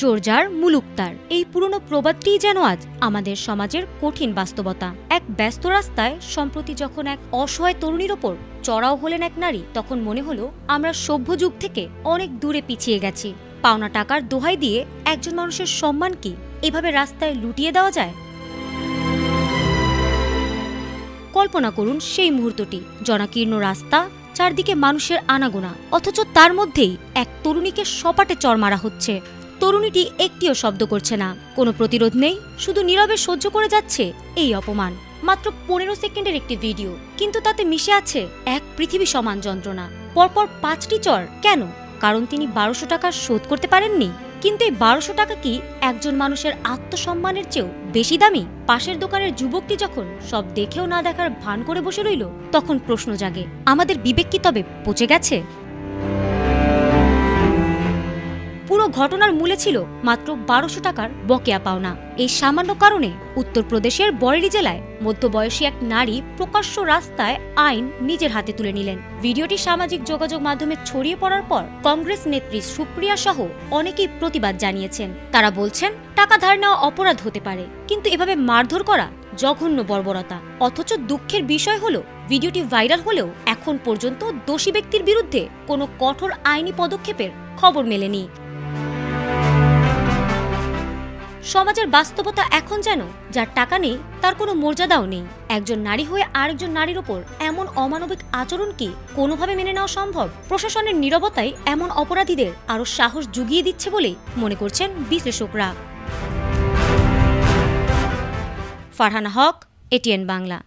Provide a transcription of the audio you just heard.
জোর যার মুলুক তার, এই পুরনো প্রবাদটিই যেন আজ আমাদের সমাজের কঠিন বাস্তবতা। এক ব্যস্ত রাস্তায় সম্প্রতি যখন এক অসহায় তরুণীর ওপর চড়াও হলেন এক নারী, তখন মনে হলো আমরা সভ্য যুগ থেকে অনেক দূরে পিছিয়ে গেছি। পাওনা টাকার দোহাই দিয়ে একজন মানুষের সম্মান কি এভাবে রাস্তায় লুটিয়ে দেওয়া যায়? কল্পনা করুন সেই মুহূর্তটি, জনাকীর্ণ রাস্তা, চারদিকে মানুষের আনাগোনা, অথচ তার মধ্যেই এক তরুণীকে সপাটে চড় মারা হচ্ছে। তরুণীটি একটিও শব্দ করছে না, কোনো প্রতিরোধ নেই, শুধু নীরবে সহ্য করে যাচ্ছে এই অপমান। মাত্র 15 সেকেন্ডের একটি ভিডিও, কিন্তু তাতে মিশে আছে এক পৃথিবী সমান যন্ত্রণা। পরপর 5টি চড়, কেন? কারণ তিনি 1200 টাকা শোধ করতে পারেননি। কিন্তু এই 1200 টাকা কি একজন মানুষের আত্মসম্মানের চেয়েও বেশি দামি? পাশের দোকানের যুবকটি যখন সব দেখেও না দেখার ভান করে বসে রইল, তখন প্রশ্ন জাগে, আমাদের বিবেক কি তবে পচে গেছে? পুরো ঘটনার মূলে ছিল মাত্র 1200 টাকার বকেয়া পাওনা। এই সামান্য কারণে উত্তরপ্রদেশের বরেলি জেলায় মধ্যবয়সী এক নারী প্রকাশ্য রাস্তায় আইন নিজের হাতে তুলে নিলেন। ভিডিওটি সামাজিক যোগাযোগ মাধ্যমে ছড়িয়ে পড়ার পর কংগ্রেস নেত্রী সুপ্রিয়া সহ অনেকেই প্রতিবাদ জানিয়েছেন। তারা বলছেন, টাকা ধার নেওয়া অপরাধ হতে পারে, কিন্তু এভাবে মারধর করা জঘন্য বর্বরতা। অথচ দুঃখের বিষয় হলো, ভিডিওটি ভাইরাল হলেও এখন পর্যন্ত দোষী ব্যক্তির বিরুদ্ধে কোনো কঠোর আইনি পদক্ষেপের খবর মেলেনি। সমাজের বাস্তবতা এখন যেন যার টাকা নেই তার কোনো মর্যাদাও নেই। একজন নারী হয়ে আরেকজন নারীর ওপর এমন অমানবিক আচরণ কি কোনোভাবে মেনে নেওয়া সম্ভব? প্রশাসনের নীরবতাই এমন অপরাধীদের আরো সাহস জুগিয়ে দিচ্ছে বলেই মনে করছেন বিশ্লেষকরা। ফারহানা হক, এটিএন বাংলা।